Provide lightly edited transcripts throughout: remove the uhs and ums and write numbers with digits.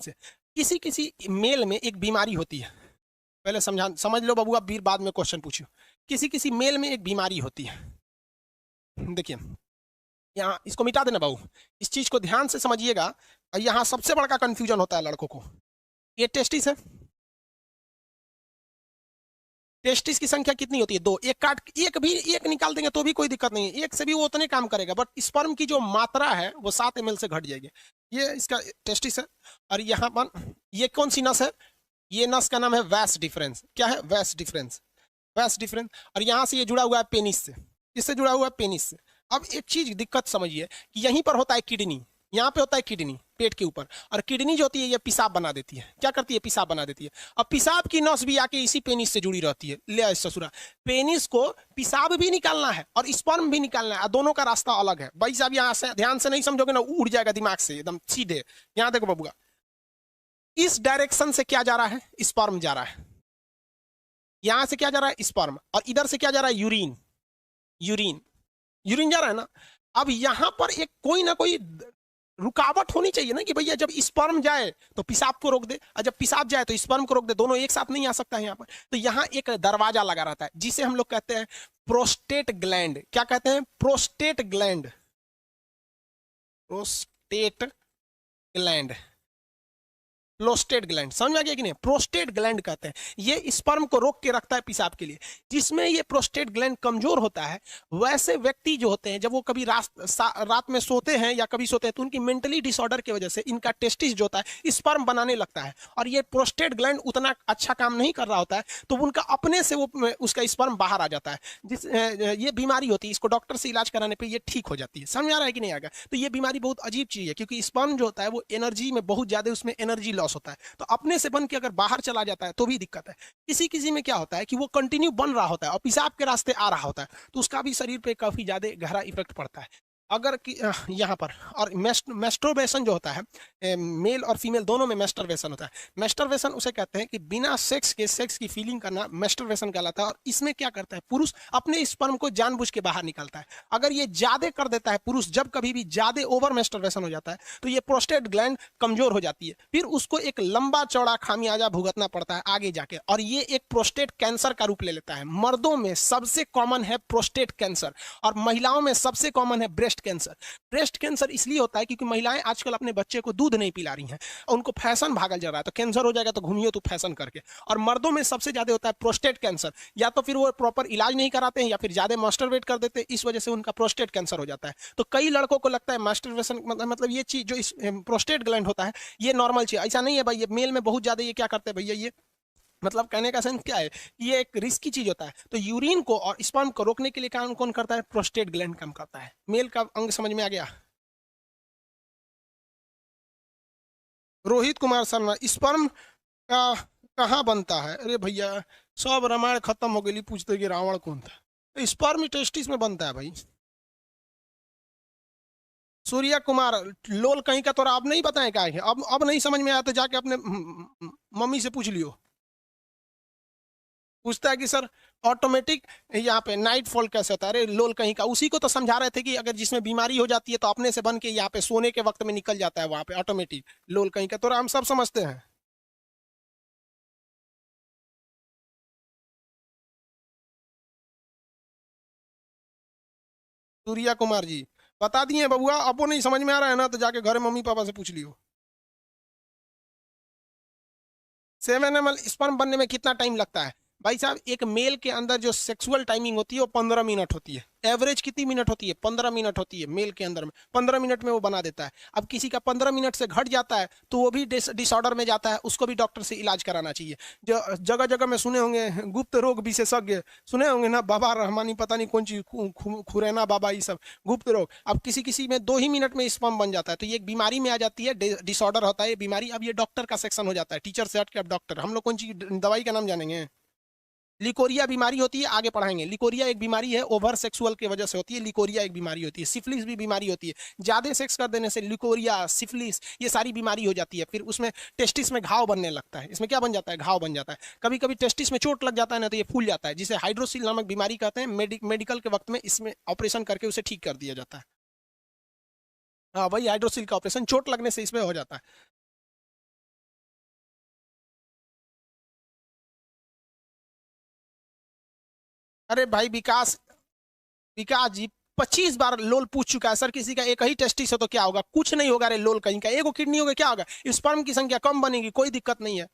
से। किसी किसी मेल में एक बीमारी होती है, पहले समझ लो बबुआ, फिर बाद में क्वेश्चन पूछो। किसी किसी मेल में एक बीमारी होती है। देखिए यहाँ इसको मिटा देना बाबू, इस चीज को ध्यान से समझिएगा। यहाँ सबसे बड़ा कंफ्यूजन होता है लड़कों को। ये टेस्टिस है, टेस्टिस की संख्या कितनी होती है? दो। एक काट, एक निकाल देंगे तो भी कोई दिक्कत नहीं है, एक से भी वो उतने काम करेगा, बट स्पर्म की जो मात्रा है वो 7 ml से घट जाएगी। ये इसका टेस्टिस है। और यहाँ पर ये कौन सी नस है? ये नस का नाम है वैस डिफरेंस। क्या है? वैस डिफरेंस, वैस डिफरेंस। और यहाँ से ये जुड़ा हुआ है पेनिस से, इससे जुड़ा हुआ है पेनिस से। अब एक चीज दिक्कत समझिए कि यहीं पर होता है किडनी, यहाँ पे होता है किडनी पेट के ऊपर, और किडनी जो होती है ये पेशाब बना देती है। क्या करती है? पेशाब बना देती है। अब पेशाब की नस भी आके इसी पेनिस से जुड़ी रहती है। ले ससुरा, पेनिस को पेशाब भी निकालना है और स्पर्म भी निकालना है, दोनों का रास्ता अलग है भाई साहब। यहाँ से ध्यान से नहीं समझोगे ना, उड़ जाएगा दिमाग से एकदम सीधे। यहाँ देखो बबुआ, इस डायरेक्शन से क्या जा रहा है? स्पर्म जा रहा है। यहां से क्या जा रहा है? स्पर्म। और इधर से क्या जा रहा है? यूरिन। यूरिन, यूरिन जा रहा है ना। अब यहां पर एक कोई ना कोई रुकावट होनी चाहिए ना, कि भैया जब स्पर्म जाए तो पेशाब को रोक दे, और जब पेशाब जाए तो स्पर्म को रोक दे। दोनों एक साथ नहीं आ सकता है यहाँ पर। तो यहाँ एक दरवाजा लगा रहता है जिसे हम लोग कहते हैं प्रोस्टेट ग्लैंड। क्या कहते हैं? Prostate gland. Prostate gland, prostate gland, समझ में आ गया कि नहीं? प्रोस्टेट ग्लैंड कहते हैं, ये स्पर्म को रोक के रखता है पेशाब के लिए। जिसमें ये प्रोस्टेट ग्लैंड कमजोर होता है, वैसे व्यक्ति जो होते हैं जब वो कभी रात में सोते हैं या कभी सोते हैं, तो उनकी मेंटली डिसऑर्डर की वजह से इनका टेस्टिस जो होता है स्पर्म बनाने लगता है, और ये प्रोस्टेट ग्लैंड उतना अच्छा काम नहीं कर रहा होता है, तो उनका अपने से वो उसका स्पर्म बाहर आ जाता है। ये बीमारी होती है, इसको डॉक्टर से इलाज कराने पर ये ठीक हो जाती है। समझ आ रहा है कि नहीं आएगा? तो ये बीमारी बहुत अजीब चीज है, क्योंकि स्पर्म जो होता है वो एनर्जी में बहुत ज्यादा, उसमें एनर्जी लॉस होता है, तो अपने से बन के अगर बाहर चला जाता है तो भी दिक्कत है। किसी किसी में क्या होता है कि वो कंटिन्यू बन रहा होता है और पेशाब के रास्ते आ रहा होता है, तो उसका भी शरीर पे काफी ज्यादा गहरा इफेक्ट पड़ता है। अगर यहाँ पर, और मेस्टरबेशन जो होता है, मेल और फीमेल दोनों में मेस्टरबेशन होता है। मेस्टरबेशन उसे कहते हैं कि बिना सेक्स के सेक्स की फीलिंग करना मेस्टरबेशन कहलाता है। और इसमें क्या करता है पुरुष? अपने स्पर्म को जानबूझ के बाहर निकालता है। अगर ये ज्यादा कर देता है पुरुष, जब कभी भी ज्यादा ओवर मेस्टरबेशन हो जाता है, तो ये प्रोस्टेट ग्लैंड कमजोर हो जाती है, फिर उसको एक लंबा चौड़ा खामियाजा भुगतना पड़ता है आगे जाके, और ये एक प्रोस्टेट कैंसर का रूप ले लेता है। मर्दों में सबसे कॉमन है प्रोस्टेट कैंसर, और महिलाओं में सबसे कॉमन है ब्रेस्ट कैंसर। ब्रेस्ट कैंसर इसलिए होता है क्योंकि महिलाएं आजकल अपने बच्चे को दूध नहीं पिला रही हैं, उनको फैशन भागल जा रहा है, तो कैंसर हो जाएगा तो घूमिए तो फैशन करके। और मर्दों में सबसे ज्यादा होता है प्रोस्टेट कैंसर, या तो फिर वो प्रॉपर इलाज नहीं कराते हैं, या फिर ज्यादा मास्टरबेट कर देते हैं, इस वजह से उनका प्रोस्टेट कैंसर हो जाता है। तो कई लड़कों को लगता है मास्टरबेशन मतलब ये चीज जो इस प्रोस्टेट ग्लैंड होता है ये नॉर्मल चीज, ऐसा नहीं है भाई। ये मेल में बहुत ज्यादा ये क्या करते हैं भैया, ये मतलब कहने का सेंस क्या है, ये एक रिस्की चीज होता है। तो यूरिन को और स्पर्म को रोकने के लिए काम कौन करता है? प्रोस्टेट ग्लैंड काम करता है। मेल का अंग समझ में आ गया? रोहित कुमार शर्मा, स्पर्म का कहाँ बनता है? अरे भैया सब रामायण खत्म हो गई, पूछते कि रावण कौन था। स्पर्म टेस्टिस में बनता है भाई। सूर्या कुमार, लोल कहीं का, तोरा अब नहीं बताए क्या है? अब नहीं समझ में आया तो जाके अपने मम्मी से पूछ लियो। पूछता है कि सर ऑटोमेटिक यहाँ पे नाइट फॉल कैसे होता है? अरे लोल कहीं का, उसी को तो समझा रहे थे कि अगर जिसमें बीमारी हो जाती है तो अपने से बन के यहाँ पे सोने के वक्त में निकल जाता है वहां पे ऑटोमेटिक। लोल कहीं का तो हम सब समझते हैं। सूर्या कुमार जी बता दिए बबुआ, अब वो नहीं समझ में आ रहा है ना तो जाके घर मम्मी पापा से पूछ लियो। 7 ml स्पर्म बनने में कितना टाइम लगता है? भाई साहब एक मेल के अंदर जो सेक्सुअल टाइमिंग होती है वो 15 मिनट होती है। एवरेज कितनी मिनट होती है? 15 मिनट होती है मेल के अंदर में। 15 मिनट में वो बना देता है। अब किसी का 15 मिनट से घट जाता है तो वो भी डिसऑर्डर में जाता है, उसको भी डॉक्टर से इलाज कराना चाहिए। जो जगह जगह में सुने होंगे गुप्त रोग विशेषज्ञ, सुने होंगे ना, बाबा रहमानी पता नहीं कौन चीज, खुरैना बाबा, ये सब गुप्त रोग। अब किसी किसी में 2 ही मिनट में स्पर्म बन जाता है, तो ये एक बीमारी में आ जाती है, डिसऑर्डर होता है ये बीमारी। अब ये डॉक्टर का सेक्शन हो जाता है, टीचर से हट के अब डॉक्टर। हम लोग कौन चीज दवाई का नाम जानेंगे? लिकोरिया बीमारी होती है, आगे पढ़ाएंगे। लिकोरिया एक बीमारी है, ओवर सेक्सुअल की वजह से होती है। लिकोरिया एक बीमारी होती है। सिफिलिस भी बीमारी होती है, ज्यादा सेक्स कर देने से लिकोरिया, सिफिलिस, ये सारी बीमारी हो जाती है। फिर उसमें टेस्टिस में घाव बनने लगता है। इसमें क्या बन जाता है? घाव बन जाता है। कभी कभी टेस्टिस में चोट लग जाता है ना तो ये फूल जाता है, जिसे हाइड्रोसिल नामक बीमारी कहते हैं। मेडिकल के वक्त में इसमें ऑपरेशन करके उसे ठीक कर दिया जाता है। हाँ वही हाइड्रोसिल का ऑपरेशन, चोट लगने से इसमें हो जाता है। अरे भाई विकास, विकास जी 25 बार लोल पूछ चुका है सर, किसी का एक ही टेस्टिस है तो क्या होगा, कुछ नहीं होगा रे, लोल कहीं का एगो किडनी होगा क्या होगा, स्पर्म की संख्या कम बनेगी, कोई दिक्कत नहीं है।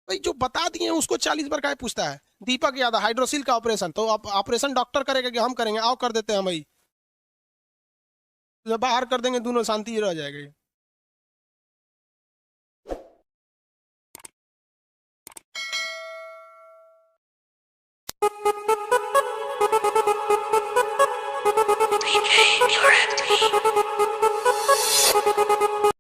भाई जो बता दिए उसको 40 बार क्या पूछता है। दीपक यादव हाइड्रोसिल का ऑपरेशन, तो ऑपरेशन डॉक्टर करेगा कि हम करेंगे, आओ कर देते हैं भाई, जब बाहर कर देंगे दोनों शांति रह जाएगी।